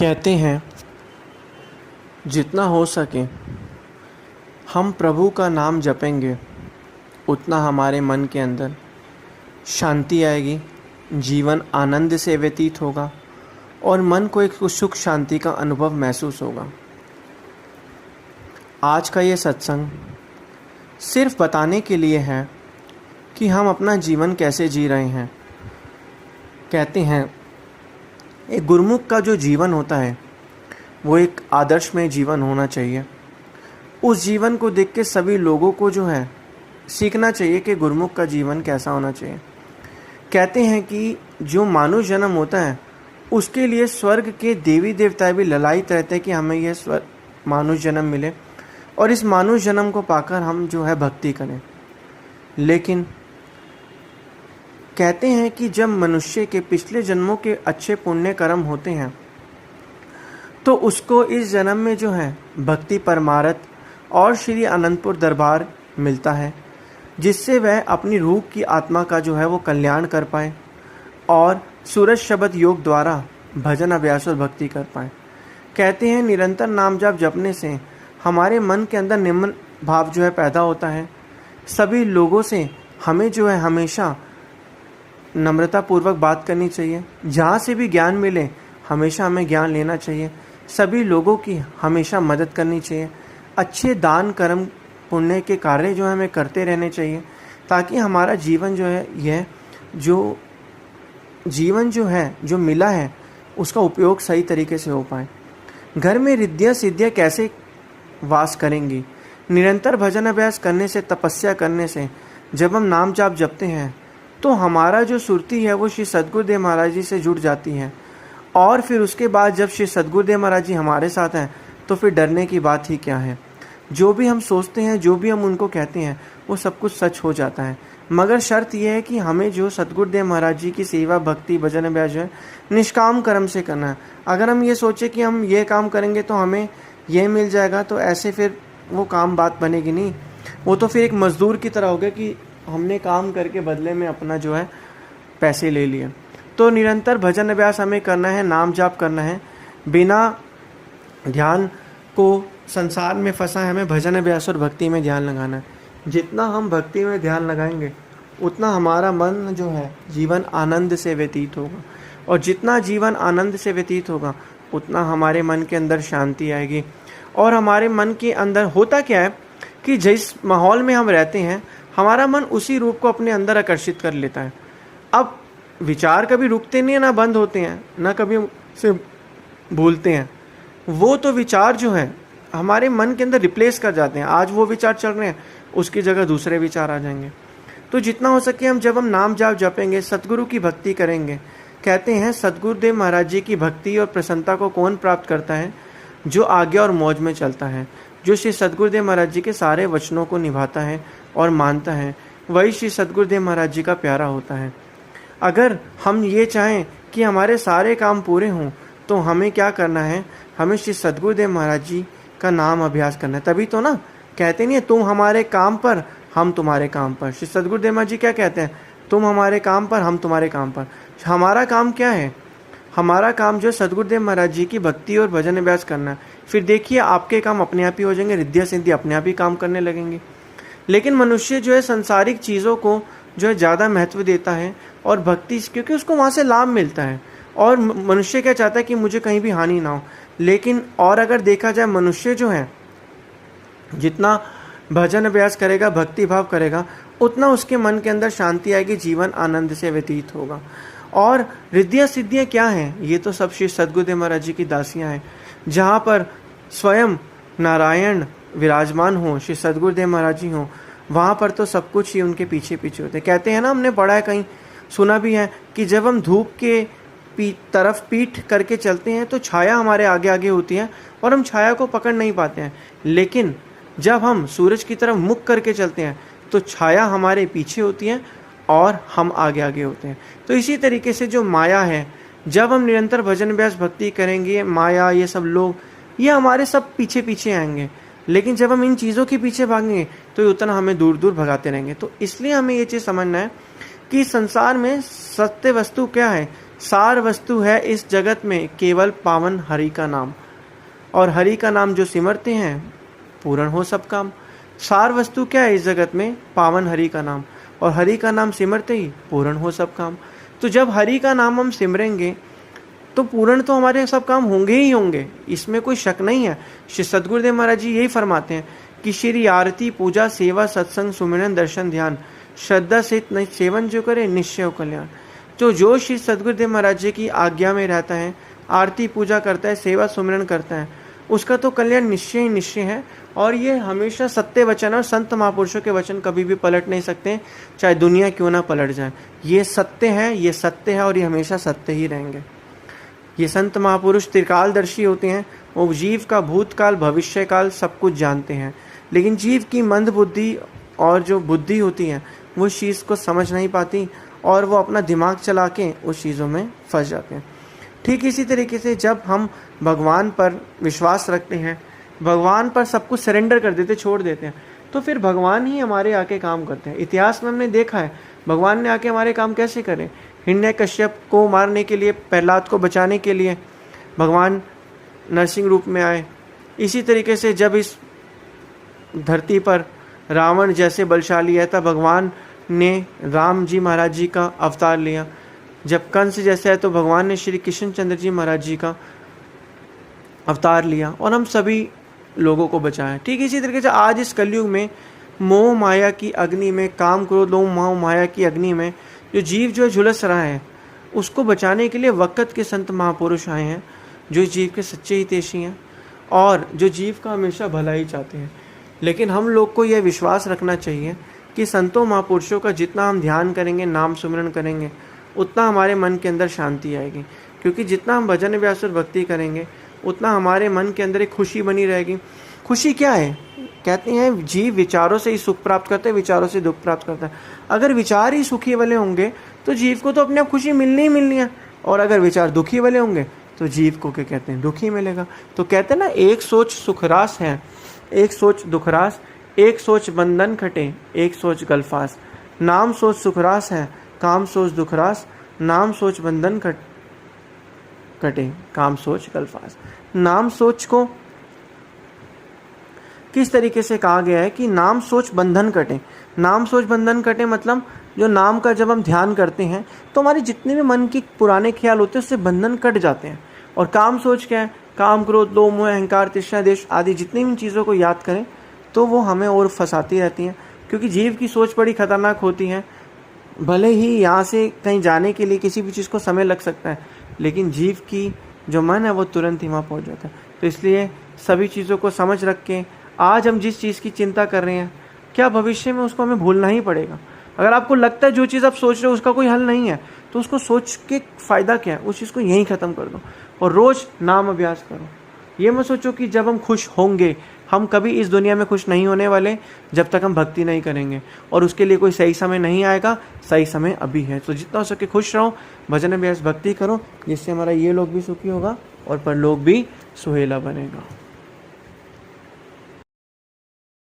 कहते हैं जितना हो सके हम प्रभु का नाम जपेंगे उतना हमारे मन के अंदर शांति आएगी, जीवन आनंद से व्यतीत होगा और मन को एक सुख शांति का अनुभव महसूस होगा। आज का ये सत्संग सिर्फ बताने के लिए है कि हम अपना जीवन कैसे जी रहे हैं। कहते हैं एक गुरुमुख का जो जीवन होता है वो एक आदर्शमय जीवन होना चाहिए। उस जीवन को देख के सभी लोगों को जो है सीखना चाहिए कि गुरुमुख का जीवन कैसा होना चाहिए। कहते हैं कि जो मानुष जन्म होता है उसके लिए स्वर्ग के देवी देवता भी ललायित रहते हैं कि हमें यह मानुष जन्म मिले और इस मानुष जन्म को पाकर हम जो है भक्ति करें। लेकिन कहते हैं कि जब मनुष्य के पिछले जन्मों के अच्छे पुण्य कर्म होते हैं तो उसको इस जन्म में जो है भक्ति परमारथ और श्री अनंतपुर दरबार मिलता है, जिससे वह अपनी रूह की आत्मा का जो है वो कल्याण कर पाए और सूरज शब्द योग द्वारा भजन अभ्यास और भक्ति कर पाए। कहते हैं निरंतर नाम जाप जपने से हमारे मन के अंदर निम्न भाव जो है पैदा होता है। सभी लोगों से हमें जो है हमेशा नम्रता पूर्वक बात करनी चाहिए। जहाँ से भी ज्ञान मिले हमेशा हमें ज्ञान लेना चाहिए। सभी लोगों की हमेशा मदद करनी चाहिए। अच्छे दान कर्म पुण्य के कार्य जो है हमें करते रहने चाहिए ताकि हमारा जीवन जो है यह जो जीवन जो है जो मिला है उसका उपयोग सही तरीके से हो पाए। घर में रिद्धियाँ सिद्धियाँ कैसे वास करेंगी? निरंतर भजन अभ्यास करने से, तपस्या करने से, जब हम नाम जाप जपते हैं तो हमारा जो सुरती है वो श्री सद्गुरुदेव महाराज जी से जुड़ जाती है और फिर उसके बाद जब श्री सद्गुरुदेव महाराज जी हमारे साथ हैं तो फिर डरने की बात ही क्या है। जो भी हम सोचते हैं, जो भी हम उनको कहते हैं वो सब कुछ सच हो जाता है। मगर शर्त यह है कि हमें जो सद्गुरुदेव महाराज जी की सेवा भक्ति भजन अभ्यास जो है निष्काम कर्म से करना है। अगर हम ये सोचे कि हम ये काम करेंगे तो हमें ये मिल जाएगा तो ऐसे फिर वो काम बात बनेगी नहीं। वो तो फिर एक मजदूर की तरह हो गया कि हमने काम करके बदले में अपना जो है पैसे ले लिए। तो निरंतर भजन अभ्यास हमें करना है, नाम जाप करना है। बिना ध्यान को संसार में फंसा है, हमें भजन अभ्यास और भक्ति में ध्यान लगाना है। जितना हम भक्ति में ध्यान लगाएंगे उतना हमारा मन जो है जीवन आनंद से व्यतीत होगा और जितना जीवन आनंद से व्यतीत होगा उतना हमारे मन के अंदर शांति आएगी। और हमारे मन के अंदर होता क्या है कि जिस माहौल में हम रहते हैं हमारा मन उसी रूप को अपने अंदर आकर्षित कर लेता है। अब विचार कभी रुकते नहीं है, ना बंद होते हैं, ना कभी से भूलते हैं। वो तो विचार जो है हमारे मन के अंदर रिप्लेस कर जाते हैं। आज वो विचार चल रहे हैं, उसकी जगह दूसरे विचार आ जाएंगे। तो जितना हो सके हम जब हम नाम जाप जपेंगे, सतगुरु की भक्ति करेंगे। कहते हैं सतगुरुदेव महाराज जी की भक्ति और प्रसन्नता को कौन प्राप्त करता है? जो आज्ञा और मौज में चलता है, जो श्री सतगुरुदेव महाराज जी के सारे वचनों को निभाता है और मानता है, वही श्री सतगुरुदेव महाराज जी का प्यारा होता है। अगर हम ये चाहें कि हमारे सारे काम पूरे हों तो हमें क्या करना है? हमें श्री सतगुरुदेव महाराज जी का नाम अभ्यास करना है। तभी तो ना कहते नहीं है तुम हमारे काम पर हम तुम्हारे काम पर। श्री सतगुरुदेव महाराज जी क्या कहते हैं? तुम हमारे काम पर हम तुम्हारे काम पर। हमारा काम क्या है? हमारा काम जो सतगुरुदेव महाराज जी की भक्ति और भजन अभ्यास करना है। फिर देखिए आपके काम अपने आप ही हो जाएंगे, रिद्धियाँ सिद्धियाँ अपने आप ही काम करने लगेंगे। लेकिन मनुष्य जो है सांसारिक चीज़ों को जो है ज़्यादा महत्व देता है और भक्ति, क्योंकि उसको वहाँ से लाभ मिलता है। और मनुष्य क्या चाहता है कि मुझे कहीं भी हानि ना हो। लेकिन और अगर देखा जाए मनुष्य जो है जितना भजन अभ्यास करेगा, भक्ति भाव करेगा, उतना उसके मन के अंदर शांति आएगी, जीवन आनंद से व्यतीत होगा। और रिद्धियाँ सिद्धियाँ क्या हैं? ये तो सब श्री सद्गुरुदेव महाराज जी की दासियाँ हैं। जहाँ पर स्वयं नारायण विराजमान हो, श्री सद्गुरुदेव महाराज जी हों, वहाँ पर तो सब कुछ ही उनके पीछे पीछे होते हैं। कहते हैं ना, हमने पढ़ा है, कहीं सुना भी है कि जब हम धूप के तरफ पीठ करके चलते हैं तो छाया हमारे आगे आगे होती है और हम छाया को पकड़ नहीं पाते हैं। लेकिन जब हम सूरज की तरफ मुख करके चलते हैं तो छाया हमारे पीछे होती है और हम आगे आगे होते हैं। तो इसी तरीके से जो माया है, जब हम निरंतर भजन अभ्यास भक्ति करेंगे, माया ये सब लोग ये हमारे सब पीछे पीछे आएंगे। लेकिन जब हम इन चीज़ों के पीछे भागेंगे तो उतना हमें दूर दूर भगाते रहेंगे। तो इसलिए हमें ये चीज़ समझना है कि संसार में सत्य वस्तु क्या है? सार वस्तु है इस जगत में केवल पावन हरि का नाम, और हरि का नाम जो सिमरते हैं पूर्ण हो सब काम। सार वस्तु क्या है इस जगत में? पावन हरि का नाम, और हरि का नाम सिमरते ही पूर्ण हो सब काम। तो जब हरि का नाम हम सिमरेंगे तो पूर्ण तो हमारे सब काम होंगे ही होंगे, इसमें कोई शक नहीं है। श्री सद्गुरुदेव महाराज जी यही फरमाते हैं कि श्री आरती पूजा सेवा सत्संग सुमिरन दर्शन ध्यान श्रद्धा से सेवन जो करे निश्चय कल्याण। जो श्री सद्गुरुदेव महाराज जी की आज्ञा में रहता है, आरती पूजा करता है, सेवा सुमिरन करता है, उसका तो कल्याण निश्चय ही निश्चय है। और ये हमेशा सत्य वचन, और संत महापुरुषों के वचन कभी भी पलट नहीं सकते, चाहे दुनिया क्यों ना पलट जाए। ये सत्य है, ये सत्य है, और ये हमेशा सत्य ही रहेंगे। ये संत महापुरुष त्रिकालदर्शी होते हैं, वो जीव का भूतकाल भविष्य काल सब कुछ जानते हैं, लेकिन जीव की मंद बुद्धि और जो बुद्धि होती है वो इस चीज़ को समझ नहीं पाती, और वो अपना दिमाग चला के उस चीज़ों में फंस जाते हैं। ठीक इसी तरीके से जब हम भगवान पर विश्वास रखते हैं, भगवान पर सब कुछ सरेंडर कर देते, छोड़ देते हैं, तो फिर भगवान ही हमारे आके काम करते हैं। इतिहास में हमने देखा है भगवान ने आके हमारे काम कैसे करे। हिरण्यकश्यप को मारने के लिए, प्रहलाद को बचाने के लिए भगवान नरसिंह रूप में आए। इसी तरीके से जब इस धरती पर रावण जैसे बलशाली है तब भगवान ने राम जी महाराज जी का अवतार लिया। जब कंस जैसे है तो भगवान ने श्री कृष्ण चंद्र जी महाराज जी का अवतार लिया, और हम सभी लोगों को बचाया। ठीक इसी तरीके से आज इस कलयुग में मोह माया की अग्नि में, काम क्रोध लोभ मोह माया की अग्नि में जो जीव जो झुलस रहा है, उसको बचाने के लिए वक़्त के संत महापुरुष आए हैं, जो जीव के सच्चे हितैषी हैं और जो जीव का हमेशा भला ही चाहते हैं। लेकिन हम लोग को यह विश्वास रखना चाहिए कि संतों महापुरुषों का जितना हम ध्यान करेंगे, नाम सुमिरन करेंगे, उतना हमारे मन के अंदर शांति आएगी। क्योंकि जितना हम भजन व्यास और भक्ति करेंगे उतना हमारे मन के अंदर एक खुशी बनी रहेगी। खुशी क्या है? कहते हैं जीव विचारों से ही सुख प्राप्त करता है, विचारों से दुख प्राप्त करता है। अगर विचार ही सुखी वाले होंगे तो जीव को तो अपने आप खुशी मिलनी ही मिलनी है, और अगर विचार दुखी वाले होंगे तो जीव को क्या कहते हैं? दुखी मिलेगा। तो कहते हैं ना, एक सोच सुखरास है, एक सोच दुखरास, एक सोच बंधन खटे, एक सोच गलफास। नाम सोच सुखरास है, काम सोच दुखरास, नाम सोच बंधन कटे, काम सोच गलफास। नाम सोच को किस तरीके से कहा गया है कि नाम सोच बंधन कटे। नाम सोच बंधन कटे मतलब जो नाम का जब हम ध्यान करते हैं तो हमारे जितने भी मन के पुराने ख्याल होते हैं उससे बंधन कट जाते हैं। और काम सोच क्या है? काम क्रोध लोभ मोह अहंकार तृष्णा देश आदि जितनी भी चीज़ों को याद करें तो वो हमें और फंसाती रहती हैं, क्योंकि जीव की सोच बड़ी खतरनाक होती है। भले ही यहाँ से कहीं जाने के लिए किसी भी चीज़ को समय लग सकता है, लेकिन जीव की जो मन है वो तुरंत ही वहाँ पहुँच जाता है। तो इसलिए सभी चीज़ों को समझ रख के आज हम जिस चीज़ की चिंता कर रहे हैं, क्या भविष्य में उसको हमें भूलना ही पड़ेगा। अगर आपको लगता है जो चीज़ आप सोच रहे हो उसका कोई हल नहीं है, तो उसको सोच के फ़ायदा क्या है? उस चीज़ को यहीं ख़त्म कर दो और रोज़ नाम अभ्यास करो। ये मत सोचो कि जब हम खुश होंगे, हम कभी इस दुनिया में खुश नहीं होने वाले जब तक हम भक्ति नहीं करेंगे, और उसके लिए कोई सही समय नहीं आएगा। सही समय अभी है। तो जितना हो सके खुश रहो, भजन अभ्यास भक्ति करो, जिससे हमारा ये लोग भी सुखी होगा और परलोक भी सुहेला बनेगा।